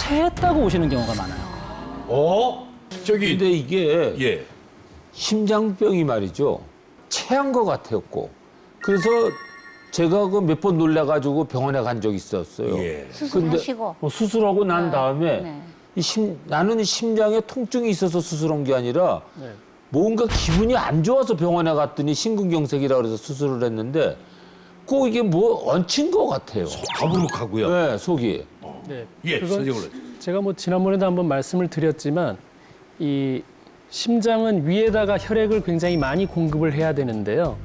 체했다고 오시는 경우가 많아요. 근데 이게 예. 심장병이 말이죠. 체한 것 같았고. 그래서 제가 그 몇 번 놀래가지고 병원에 간 적이 있었어요. 예. 수술하시고. 수술하고 난 다음에 네. 나는 심장에 통증이 있어서 수술한 게 아니라 뭔가 기분이 안 좋아서 병원에 갔더니 심근경색이라 그래서 수술을 했는데 꼭 이게 뭐 얹힌 것 같아요. 더부룩하고요. 네, 속이. 네. 예, 그건 선생님. 제가 뭐 지난번에도 한번 말씀을 드렸지만 이 심장은 위에다가 혈액을 굉장히 많이 공급을 해야 되는데요.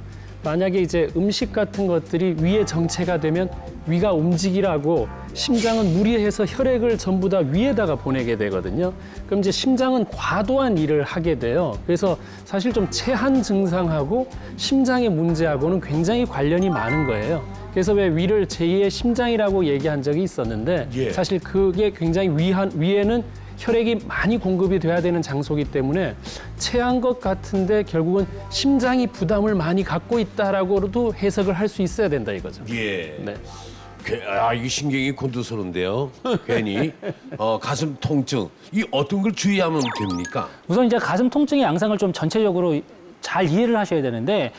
만약에 이제 음식 같은 것들이 위에 정체가 되면 위가 움직이라고 심장은 무리해서 혈액을 전부 다 위에다가 보내게 되거든요. 그럼 이제 심장은 과도한 일을 하게 돼요. 그래서 사실 좀 체한 증상하고 심장의 문제하고는 굉장히 관련이 많은 거예요. 그래서 왜 위를 제2의 심장이라고 얘기한 적이 있었는데 예. 사실 그게 굉장히 위에는 혈액이 많이 공급이 돼야 되는 장소이기 때문에 체한 것 같은데 결국은 심장이 부담을 많이 갖고 있다라고도 해석을 할 수 있어야 된다 이거죠. 예. 네. 이게 신경이 곤두서는데요. 괜히 가슴 통증. 이 어떤 걸 주의하면 됩니까? 우선 이제 가슴 통증의 양상을 좀 전체적으로 잘 이해를 하셔야 되는데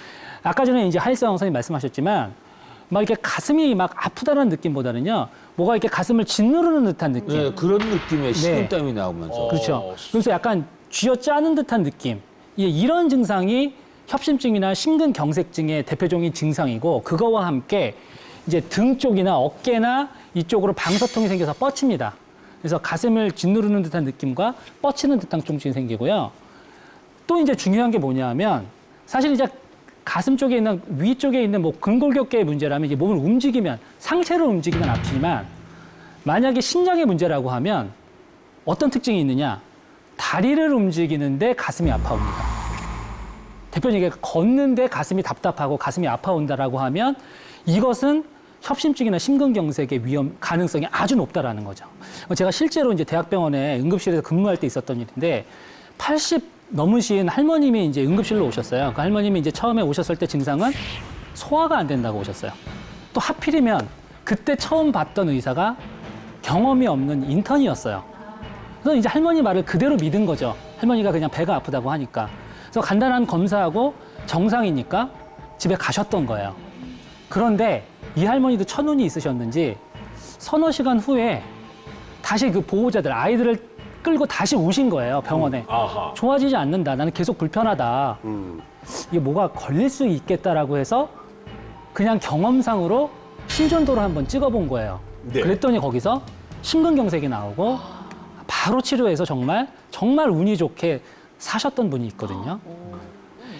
아까 전에 이제 하일성 선생님 말씀하셨지만 막 이렇게 가슴이 막 아프다는 느낌보다는요. 뭐가 이렇게 가슴을 짓누르는 듯한 느낌. 네, 그런 느낌의 식은땀이 나오면서. 그렇죠. 그래서 약간 쥐어짜는 듯한 느낌. 이런 증상이 협심증이나 심근경색증의 대표적인 증상이고 그거와 함께 이제 등 쪽이나 어깨나 이쪽으로 방서통이 생겨서 뻗칩니다. 그래서 가슴을 짓누르는 듯한 느낌과 뻗치는 듯한 통증이 생기고요. 또 이제 중요한 게 뭐냐면 사실 이제 가슴 쪽에 있는 위쪽에 있는 뭐 근골격계의 문제라면 이게 몸을 움직이면 상체를 움직이면 아프지만 만약에 심장의 문제라고 하면 어떤 특징이 있느냐? 다리를 움직이는데 가슴이 아파옵니다. 대표적인 게 걷는데 가슴이 답답하고 가슴이 아파온다라고 하면 이것은 협심증이나 심근경색의 위험 가능성이 아주 높다라는 거죠. 제가 실제로 이제 대학병원에 응급실에서 근무할 때 있었던 일인데 80 넘으신 할머님이 이제 응급실로 오셨어요. 그 할머님이 이제 처음에 오셨을 때 증상은 소화가 안 된다고 오셨어요. 또 하필이면 그때 처음 봤던 의사가 경험이 없는 인턴이었어요. 그래서 이제 할머니 말을 그대로 믿은 거죠. 할머니가 그냥 배가 아프다고 하니까. 그래서 간단한 검사하고 정상이니까 집에 가셨던 거예요. 그런데 이 할머니도 천운이 있으셨는지 서너 시간 후에 다시 그 보호자들, 아이들을 끌고 다시 오신 거예요, 병원에. 아하. 좋아지지 않는다. 나는 계속 불편하다. 이게 뭐가 걸릴 수 있겠다라고 해서 그냥 경험상으로 심전도를 한번 찍어본 거예요. 네. 그랬더니 거기서 심근경색이 나오고 바로 치료해서 정말 운이 좋게 사셨던 분이 있거든요.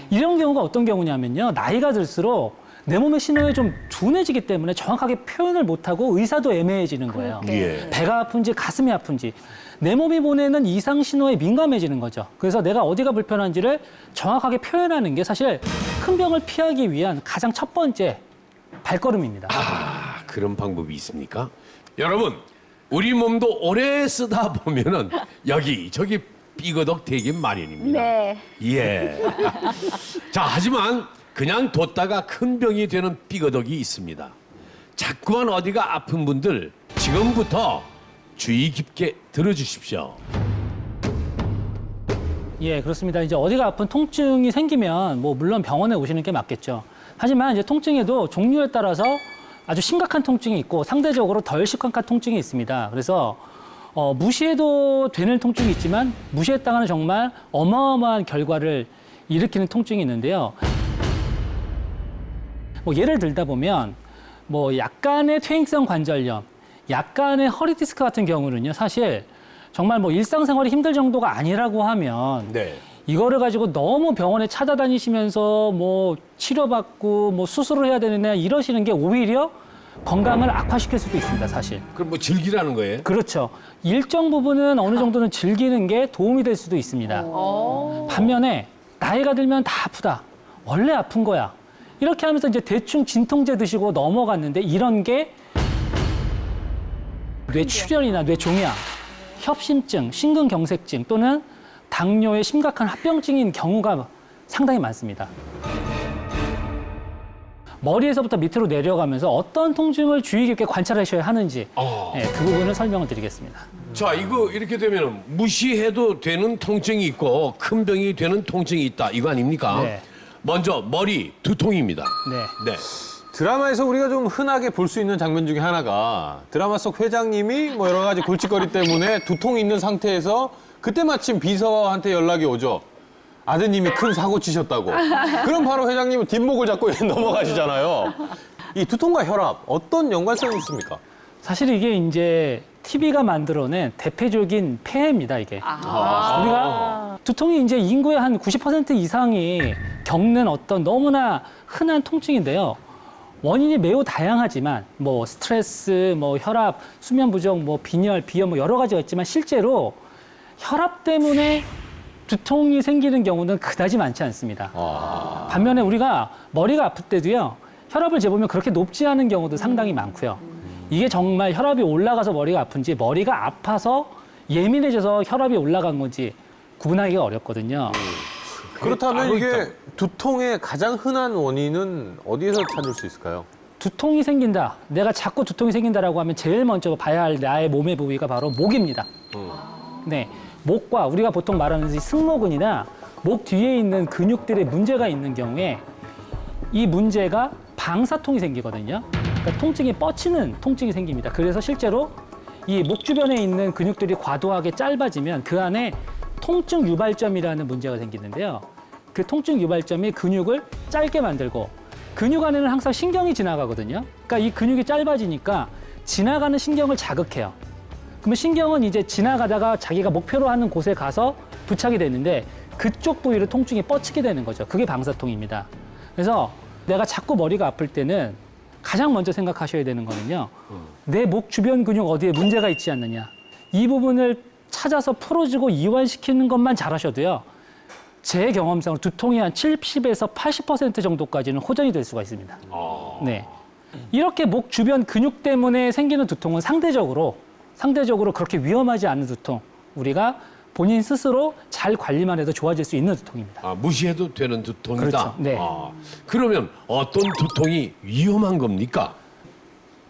이런 경우가 어떤 경우냐면요. 나이가 들수록 내 몸의 신호에 좀 둔해지기 때문에 정확하게 표현을 못하고 의사도 애매해지는 거예요. 예. 배가 아픈지 가슴이 아픈지 내 몸이 보내는 이상 신호에 민감해지는 거죠. 그래서 내가 어디가 불편한지를 정확하게 표현하는 게 사실 큰 병을 피하기 위한 가장 첫 번째 발걸음입니다. 그런 방법이 있습니까? 여러분, 우리 몸도 오래 쓰다 보면은 여기저기 삐거덕 되긴 마련입니다. 네. 예. 자, 하지만 그냥 뒀다가 큰 병이 되는 삐거덕이 있습니다. 자꾸만 어디가 아픈 분들 지금부터 주의 깊게 들어주십시오. 예, 그렇습니다. 이제 어디가 아픈 통증이 생기면 뭐 물론 병원에 오시는 게 맞겠죠. 하지만 이제 통증에도 종류에 따라서 아주 심각한 통증이 있고 상대적으로 덜 심각한 통증이 있습니다. 그래서 무시해도 되는 통증이 있지만 무시했다가는 정말 어마어마한 결과를 일으키는 통증이 있는데요. 뭐 예를 들다 보면 뭐 약간의 퇴행성 관절염, 약간의 허리 디스크 같은 경우는요, 사실 정말 뭐 일상생활이 힘들 정도가 아니라고 하면 네. 이거를 가지고 너무 병원에 찾아다니시면서 뭐 치료받고 뭐 수술을 해야 되느냐 이러시는 게 오히려 건강을 악화시킬 수도 있습니다, 사실. 그럼 뭐 즐기라는 거예요? 그렇죠. 일정 부분은 어느 정도는 즐기는 게 도움이 될 수도 있습니다. 반면에 나이가 들면 다 아프다. 원래 아픈 거야. 이렇게 하면서 이제 대충 진통제 드시고 넘어갔는데 이런 게 뇌출혈이나 뇌종양, 협심증, 심근경색증 또는 당뇨의 심각한 합병증인 경우가 상당히 많습니다. 머리에서부터 밑으로 내려가면서 어떤 통증을 주의 깊게 관찰하셔야 하는지 네, 그 부분을 설명을 드리겠습니다. 자, 이거 이렇게 되면 무시해도 되는 통증이 있고 큰 병이 되는 통증이 있다. 이거 아닙니까? 네. 먼저 머리 두통입니다. 네. 네. 드라마에서 우리가 좀 흔하게 볼 수 있는 장면 중에 하나가 드라마 속 회장님이 뭐 여러 가지 골칫거리 때문에 두통이 있는 상태에서 그때 마침 비서한테 연락이 오죠. 아드님이 큰 사고 치셨다고. 그럼 바로 회장님은 뒷목을 잡고 넘어가시잖아요. 이 두통과 혈압 어떤 연관성이 있습니까? 사실 이게 이제 TV가 만들어낸 대표적인 폐해입니다, 이게. 우리가 두통이 이제 인구의 한 90% 이상이 겪는 어떤 너무나 흔한 통증인데요. 원인이 매우 다양하지만 뭐 스트레스, 뭐 혈압, 수면 부족, 뭐 빈혈, 비염 뭐 여러 가지가 있지만 실제로 혈압 때문에 두통이 생기는 경우는 그다지 많지 않습니다. 반면에 우리가 머리가 아플 때도요. 혈압을 재보면 그렇게 높지 않은 경우도 상당히 많고요. 이게 정말 혈압이 올라가서 머리가 아픈지 머리가 아파서 예민해져서 혈압이 올라간 건지 구분하기가 어렵거든요. 그렇다면 따로 이게 있다고. 두통의 가장 흔한 원인은 어디에서 찾을 수 있을까요? 두통이 생긴다. 내가 자꾸 두통이 생긴다라고 하면 제일 먼저 봐야 할 나의 몸의 부위가 바로 목입니다. 네, 목과 우리가 보통 말하는 이 승모근이나 목 뒤에 있는 근육들의 문제가 있는 경우에 이 문제가 방사통이 생기거든요. 그러니까 통증이 뻗치는 통증이 생깁니다. 그래서 실제로 이 목 주변에 있는 근육들이 과도하게 짧아지면 그 안에 통증 유발점이라는 문제가 생기는데요. 그 통증 유발점이 근육을 짧게 만들고 근육 안에는 항상 신경이 지나가거든요. 그러니까 이 근육이 짧아지니까 지나가는 신경을 자극해요. 그러면 신경은 이제 지나가다가 자기가 목표로 하는 곳에 가서 부착이 되는데 그쪽 부위를 통증이 뻗치게 되는 거죠. 그게 방사통입니다. 그래서 내가 자꾸 머리가 아플 때는 가장 먼저 생각하셔야 되는 거는요. 내 목 주변 근육 어디에 문제가 있지 않느냐. 이 부분을 찾아서 풀어주고 이완시키는 것만 잘하셔도요. 제 경험상으로 두통이 한 70에서 80% 정도까지는 호전이 될 수가 있습니다. 네. 이렇게 목 주변 근육 때문에 생기는 두통은 상대적으로 그렇게 위험하지 않은 두통. 우리가 본인 스스로 잘 관리만 해도 좋아질 수 있는 두통입니다. 아, 무시해도 되는 두통이다. 그렇죠. 네. 그러면 어떤 두통이 위험한 겁니까?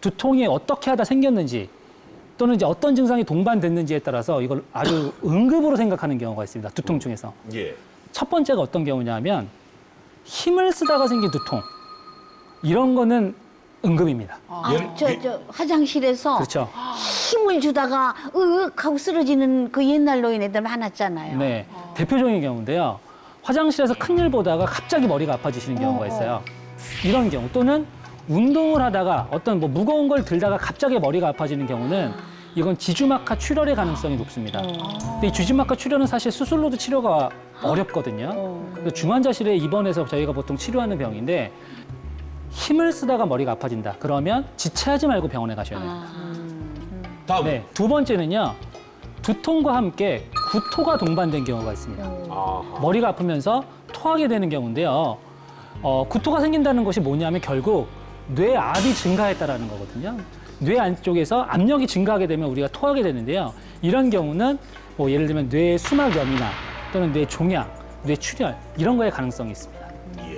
두통이 어떻게 하다 생겼는지 또는 이제 어떤 증상이 동반됐는지에 따라서 이걸 아주 응급으로 생각하는 경우가 있습니다. 두통 중에서. 예. 첫 번째가 어떤 경우냐면 힘을 쓰다가 생긴 두통. 이런 거는 응급입니다. 저 화장실에서 그렇죠. 힘을 주다가 으윽 하고 쓰러지는 그 옛날 노인애들 많았잖아요. 네. 대표적인 경우인데요. 화장실에서 큰일 보다가 갑자기 머리가 아파지시는 경우가 있어요. 이런 경우 또는 운동을 하다가 어떤 뭐 무거운 걸 들다가 갑자기 머리가 아파지는 경우는 이건 지주막하 출혈의 가능성이 높습니다. 근데 이 지주막하 출혈은 사실 수술로도 치료가 어렵거든요. 그래서 중환자실에 입원해서 저희가 보통 치료하는 병인데 힘을 쓰다가 머리가 아파진다. 그러면 지체하지 말고 병원에 가셔야 돼요. 다음. 네, 두 번째는요. 두통과 함께 구토가 동반된 경우가 있습니다. 머리가 아프면서 토하게 되는 경우인데요. 구토가 생긴다는 것이 뭐냐면 결국 뇌압이 증가했다라는 거거든요. 뇌 안쪽에서 압력이 증가하게 되면 우리가 토하게 되는데요. 이런 경우는 뭐 예를 들면 뇌 수막염이나 또는 뇌 종양, 뇌 출혈 이런 거에 가능성이 있습니다.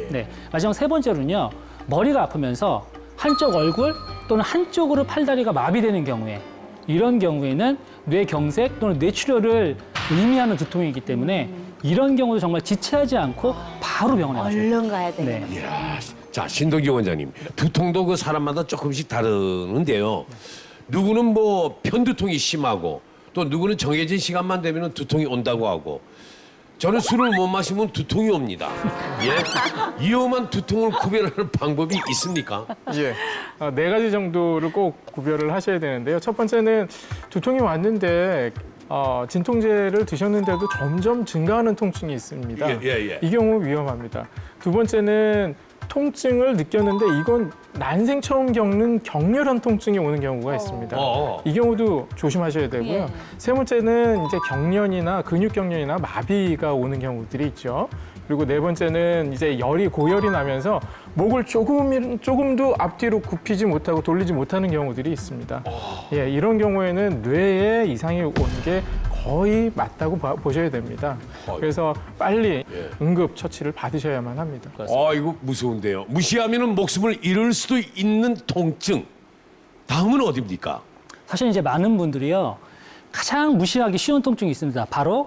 네, 마지막 세 번째로는요. 머리가 아프면서 한쪽 얼굴 또는 한쪽으로 팔다리가 마비되는 경우에 이런 경우에는 뇌경색 또는 뇌출혈을 의미하는 두통이기 때문에 이런 경우도 정말 지체하지 않고 바로 병원에 가셔야 돼요. 얼른 가야 되겠네. 네. 이야, 자, 신동기 원장님. 두통도 그 사람마다 조금씩 다르는데요. 누구는 뭐 편두통이 심하고 또 누구는 정해진 시간만 되면 두통이 온다고 하고 저는 술을 못 마시면 두통이 옵니다. 예? 위험한 두통을 구별하는 방법이 있습니까? 예, 네 가지 정도를 꼭 구별을 하셔야 되는데요. 첫 번째는 두통이 왔는데 진통제를 드셨는데도 점점 증가하는 통증이 있습니다. 예. 이 경우 위험합니다. 두 번째는 통증을 느꼈는데 이건 난생 처음 겪는 격렬한 통증이 오는 경우가 있습니다. 이 경우도 조심하셔야 되고요. 예. 세 번째는 이제 경련이나 근육 경련이나 마비가 오는 경우들이 있죠. 그리고 네 번째는 이제 고열이 나면서 목을 조금도 앞뒤로 굽히지 못하고 돌리지 못하는 경우들이 있습니다. 예, 이런 경우에는 뇌에 이상이 오는 게 거의 맞다고 보셔야 됩니다. 그래서 빨리 응급 처치를 받으셔야만 합니다. 아, 이거 무서운데요. 무시하면 목숨을 잃을 수도 있는 통증. 다음은 어디입니까? 사실 이제 많은 분들이요 가장 무시하기 쉬운 통증이 있습니다. 바로